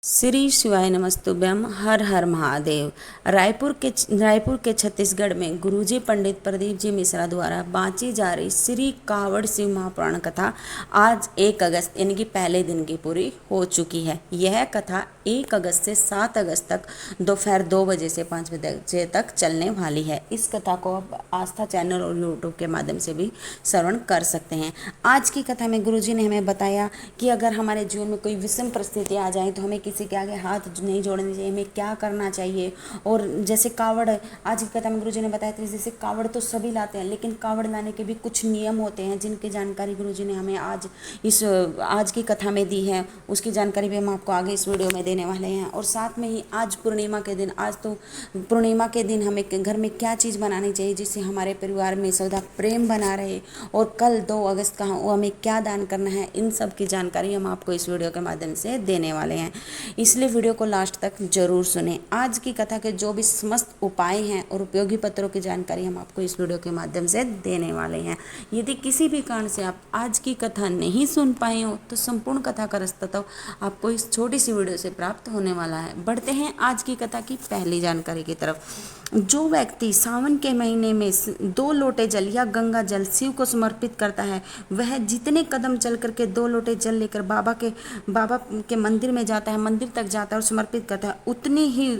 श्री शिवाय नमस्तुभ्यम। हर हर महादेव। रायपुर के छत्तीसगढ़ में गुरुजी पंडित प्रदीप जी मिश्रा द्वारा बाँची जा रही श्री कावड़ शिव महापुराण कथा आज 1 अगस्त यानी कि पहले दिन की पूरी हो चुकी है। यह कथा 1 अगस्त से 7 अगस्त तक दोपहर 2 बजे से 5 बजे तक चलने वाली है। इस कथा को आप आस्था चैनल और यूट्यूब के माध्यम से भी श्रवण कर सकते हैं। आज की कथा में गुरुजी ने हमें बताया कि अगर हमारे जीवन में कोई विषम परिस्थिति आ जाए तो हमें किसी के आगे हाथ नहीं जोड़ने चाहिए, हमें क्या करना चाहिए। और जैसे कावड़, आज की कथा में गुरुजी ने बताया था, जैसे कावड़ तो सभी लाते हैं, लेकिन कावड़ लाने के भी कुछ नियम होते हैं जिनकी जानकारी गुरुजी ने हमें आज की कथा में दी है। उसकी जानकारी भी हम आपको आगे इस वीडियो में देने वाले हैं। और साथ में ही आज पूर्णिमा के दिन, आज तो पूर्णिमा के दिन हमें घर में क्या चीज़ बनानी चाहिए जिससे हमारे परिवार में सदा प्रेम बना रहे, और कल 2 अगस्त का हमें क्या दान करना है, इन सब की जानकारी हम आपको इस वीडियो के माध्यम से देने वाले हैं। इसलिए वीडियो को लास्ट तक जरूर सुनें। आज की कथा के जो भी समस्त उपाय हैं और उपयोगी पत्रों की जानकारी हम आपको इस वीडियो के माध्यम से देने वाले हैं। यदि किसी भी कारण से आप आज की कथा नहीं सुन पाए हो तो संपूर्ण कथा का रास्ता तो आपको इस छोटी सी वीडियो से प्राप्त होने वाला है। बढ़ते हैं आज की कथा की पहली जानकारी की तरफ। जो व्यक्ति सावन के महीने में 2 लोटे जल या गंगा जल शिव को समर्पित करता है, वह जितने कदम चल करके 2 लोटे जल लेकर बाबा के मंदिर में जाता है, मंदिर तक जाता है और समर्पित करता है, उतनी ही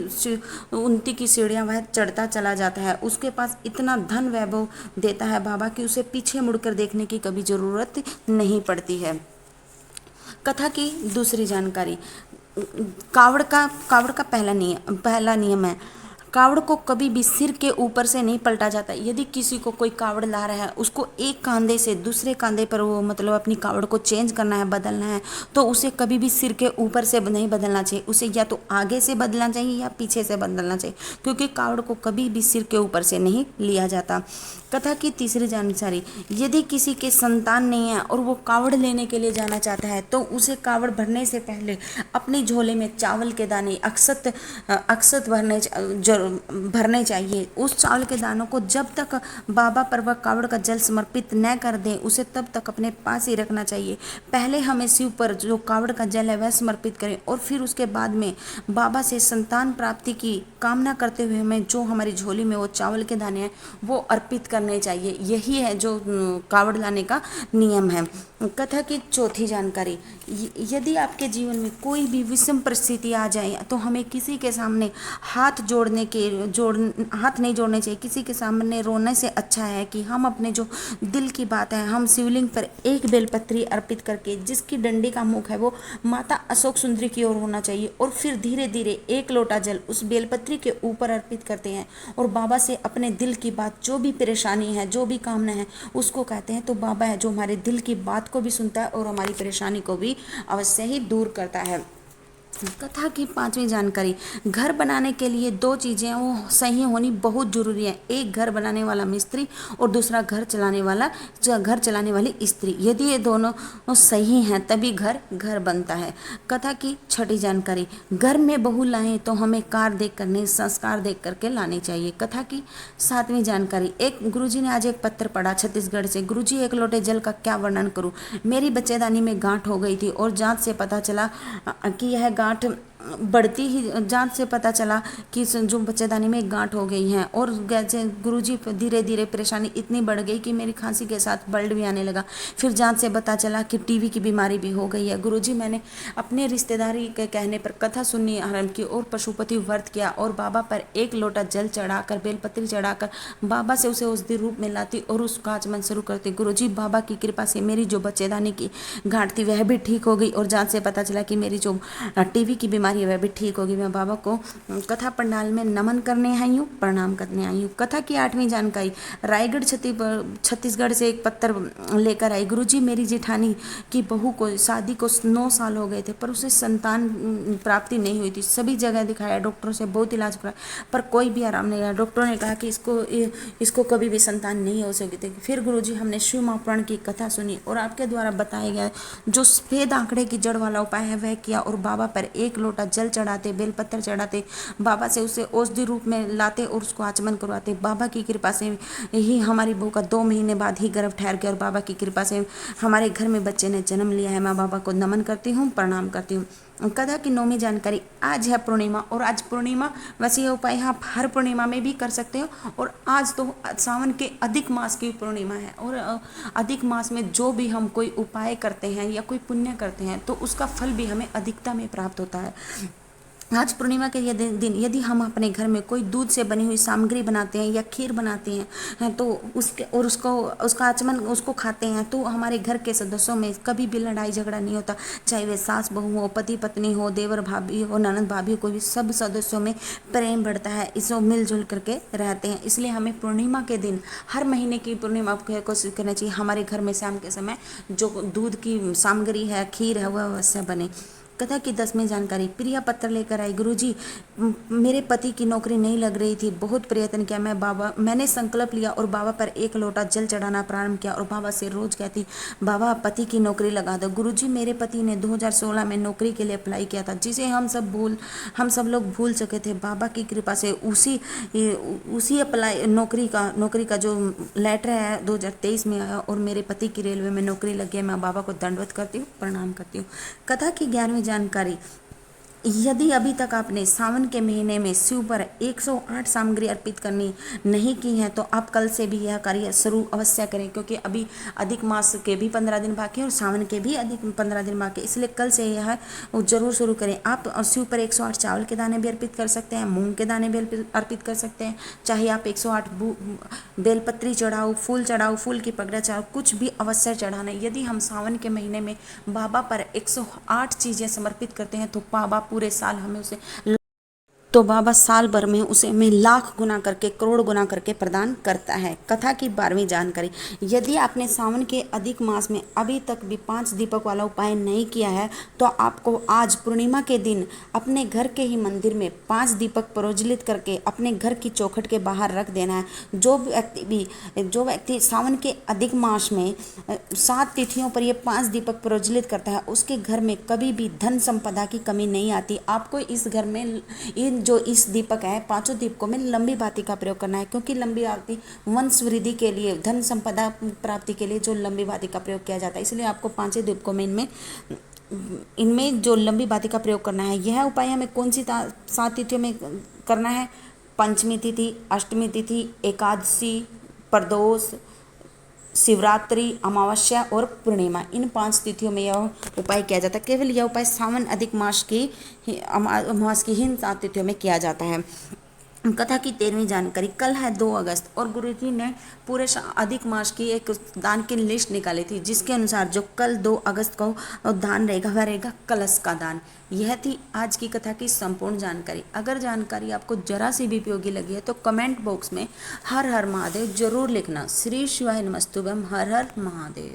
उन्नति की सीढ़ियां वह चढ़ता चला जाता है। उसके पास इतना धन वैभव देता है बाबा कि उसे पीछे मुड़कर देखने की कभी जरूरत नहीं पड़ती है। कथा की दूसरी जानकारी। कावड़ का पहला नियम है, कावड़ को कभी भी सिर के ऊपर से नहीं पलटा जाता। यदि किसी को कोई कावड़ ला रहा है, उसको एक कंधे से दूसरे कंधे पर वो मतलब अपनी कावड़ को चेंज करना है, बदलना है, तो उसे कभी भी सिर के ऊपर से नहीं बदलना चाहिए। उसे या तो आगे से बदलना चाहिए या पीछे से बदलना चाहिए, क्योंकि कावड़ को कभी भी सिर के ऊपर से नहीं लिया जाता। कथा की तीसरी जानकारी। यदि किसी के संतान नहीं है और वो कावड़ लेने के लिए जाना चाहता है, तो उसे कावड़ भरने से पहले अपने झोले में चावल के दाने अक्षत भरने चाहिए। उस चावल के दानों को जब तक बाबा पर वह कावड़ का जल समर्पित न कर दे, उसे तब तक अपने पास ही रखना चाहिए। पहले हमें शिव पर जो कावड़ का जल है वह समर्पित करें, और फिर उसके बाद में बाबा से संतान प्राप्ति की कामना करते हुए हमें जो हमारी झोली में वो चावल के दाने हैं वो अर्पित करने चाहिए। यही है जो कावड़ लाने का नियम है। कथा की चौथी जानकारी। यदि आपके जीवन में कोई भी विषम परिस्थिति आ जाए तो हमें किसी के सामने हाथ नहीं जोड़ने चाहिए। किसी के सामने रोने से अच्छा है कि हम अपने जो दिल की बात है, हम शिवलिंग पर एक बेलपत्री अर्पित करके, जिसकी डंडी का मुख है वो माता अशोक सुंदरी की ओर होना चाहिए, और फिर धीरे धीरे 1 लोटा जल उस बेलपत्री के ऊपर अर्पित करते हैं और बाबा से अपने दिल की बात, जो भी परेशानी है, जो भी कामना है, उसको कहते हैं। तो बाबा है जो हमारे दिल की बात को भी सुनता है और हमारी परेशानी को भी अवश्य ही दूर करता है। कथा की 5वीं जानकारी। घर बनाने के लिए 2 चीज़ें वो सही होनी बहुत ज़रूरी है। एक घर बनाने वाला मिस्त्री और दूसरा घर चलाने वाली स्त्री। यदि ये दोनों सही हैं तभी घर बनता है। कथा की 6ठी जानकारी। घर में बहू लाएं तो हमें कार देख कर नहीं, संस्कार देख करके लाने चाहिए। कथा की 7वीं जानकारी। गुरुजी ने आज एक पत्र पढ़ा छत्तीसगढ़ से। गुरुजी, 1 लोटे जल का क्या वर्णन करूं। मेरी बच्चेदानी में गांठ हो गई थी और जांच से पता चला कि यह गांठ बढ़ती ही, जांच से पता चला कि जो बच्चेदानी में गांठ हो गई है, और गुरुजी धीरे धीरे परेशानी इतनी बढ़ गई कि मेरी खांसी के साथ ब्लड भी आने लगा। फिर जांच से पता चला कि टीबी की बीमारी भी हो गई है। गुरुजी, मैंने अपने रिश्तेदारी के कहने पर कथा सुननी आरंभ की और पशुपति व्रत किया, और बाबा पर 1 लोटा जल चढ़ाकर, बेलपत्री चढ़ाकर बाबा से उसे औषधि रूप में लाती और उसका आचमन शुरू करती। गुरुजी, बाबा की कृपा से मेरी जो बच्चेदानी की गांठ थी वह भी ठीक हो गई, और जांच से पता चला कि मेरी जो टीबी की बीमारी है वह भी ठीक होगी। मैं बाबा को कथा पंडाल में नमन करने आई हूँ, प्रणाम करने आई हूँ। कथा की 8वीं जानकारी। रायगढ़ छत्तीसगढ़ से एक पत्र लेकर आई। गुरुजी, मेरी जेठानी की बहू को शादी को 9 साल हो गए थे, पर उसे संतान प्राप्ति नहीं हुई थी। सभी जगह दिखाया, डॉक्टरों से बहुत इलाज कराया, पर कोई भी आराम नहीं आया। डॉक्टरों ने कहा कि इसको कभी भी संतान नहीं हो सकती। फिर गुरुजी, हमने शिव महापुराण की कथा सुनी और आपके द्वारा बताया गया जो सफेद आंकड़े की जड़ वाला उपाय है वह किया, और बाबा पर 1 लोटा जल चढ़ाते, बेलपत्र चढ़ाते, बाबा से उसे औषधि रूप में लाते और उसको आचमन करवाते। बाबा की कृपा से ही हमारी बहू का 2 महीने बाद ही गर्भ ठहर गया, और बाबा की कृपा से हमारे घर में बच्चे ने जन्म लिया है। मैं बाबा को नमन करती हूँ, प्रणाम करती हूँ। कथा की नौवीं जानकारी, आज है पूर्णिमा और आज पूर्णिमा, वैसे यह उपाय आप हर पूर्णिमा में भी कर सकते हो। और आज तो सावन के अधिक मास की पूर्णिमा है और अधिक मास में जो भी हम कोई उपाय करते हैं या कोई पुण्य करते हैं तो उसका फल भी हमें अधिकता में प्राप्त होता है। आज पूर्णिमा के दिन यदि हम अपने घर में कोई दूध से बनी हुई सामग्री बनाते हैं या खीर बनाते हैं तो उसके और उसका आचमन उसको खाते हैं तो हमारे घर के सदस्यों में कभी भी लड़ाई झगड़ा नहीं होता, चाहे वे सास बहू हो, पति पत्नी हो, देवर भाभी हो, ननद भाभी हो, कोई भी, सब सदस्यों में प्रेम बढ़ता है, इसको मिलजुल करके रहते हैं। इसलिए हमें पूर्णिमा के दिन, हर महीने की पूर्णिमा को कोशिश करना चाहिए हमारे घर में शाम के समय जो दूध की सामग्री है, खीर है, वह अवश्य बने। कथा की 10वीं जानकारी, प्रिया पत्र लेकर आई। गुरुजी, मेरे पति की नौकरी नहीं लग रही थी, बहुत प्रयत्न किया, मैंने संकल्प लिया और बाबा पर एक लोटा जल चढ़ाना प्रारंभ किया और बाबा से रोज कहती, बाबा पति की नौकरी लगा दो। गुरुजी, मेरे पति ने 2016 में नौकरी के लिए अप्लाई किया था, जिसे हम सब लोग भूल चुके थे। बाबा की कृपा से उसी अप्लाई नौकरी का जो लेटर है 2023 में आया और मेरे पति की रेलवे में नौकरी लग गई। मैं बाबा को दंडवत करती हूँ, प्रणाम करती हूँ। कथा की 11वीं जानकारी, यदि अभी तक आपने सावन के महीने में शिव पर 108 सामग्री अर्पित करनी नहीं की है तो आप कल से भी यह कार्य शुरू अवश्य करें, क्योंकि अभी अधिक मास के भी 15 दिन बाकी हैं और सावन के भी अधिक 15 दिन बाकी, इसलिए कल से यह जरूर शुरू करें। आप शिव पर 108 चावल के दाने भी अर्पित कर सकते हैं, मूंग के दाने भी अर्पित कर सकते हैं, चाहे आप 108 बेलपत्री चढ़ाओ, फूल चढ़ाओ, फूल की पगड़ा चढ़ाओ, कुछ भी अवश्य चढ़ाना। यदि हम सावन के महीने में बाबा पर 108 चीज़ें समर्पित करते हैं तो बाबा पूरे साल हमें उसे बाबा साल भर में उसे हमें लाख गुना करके, करोड़ गुना करके प्रदान करता है। कथा की 12वीं जानकारी, यदि आपने सावन के अधिक मास में अभी तक भी 5 दीपक वाला उपाय नहीं किया है तो आपको आज पूर्णिमा के दिन अपने घर के ही मंदिर में 5 दीपक प्रज्वलित करके अपने घर की चौखट के बाहर रख देना है। जो व्यक्ति सावन के अधिक मास में 7 तिथियों पर ये 5 दीपक प्रज्वलित करता है उसके घर में कभी भी धन संपदा की कमी नहीं आती। आपको इस घर में जो इस दीपक है, 5 दीपकों में लंबी बाती का प्रयोग करना है, क्योंकि लंबी बाती वंश वृद्धि के लिए, धन संपदा प्राप्ति के लिए जो लंबी बाती का प्रयोग किया जाता है, इसलिए आपको 5 दीपकों में इनमें जो लंबी बाती का प्रयोग करना है। यह उपाय हमें कौन सी 7 तिथियों में करना है? पंचमी तिथि, अष्टमी तिथि, एकादशी, प्रदोष, शिवरात्रि, अमावस्या और पूर्णिमा, इन 5 तिथियों में यह उपाय किया जाता है। केवल यह उपाय सावन अधिक मास की अमावस की ही 7 तिथियों में किया जाता है। कथा की 13वीं जानकारी, कल है 2 अगस्त और गुरुजी ने पूरे अधिक मास की एक दान की लिस्ट निकाली थी, जिसके अनुसार जो कल 2 अगस्त को दान रहेगा वह रहेगा कलश का दान। यह थी आज की कथा की संपूर्ण जानकारी। अगर जानकारी आपको जरा सी भी उपयोगी लगी है तो कमेंट बॉक्स में हर हर महादेव जरूर लिखना। श्री शिवाय नमस्तुभ्यम, हर हर महादेव।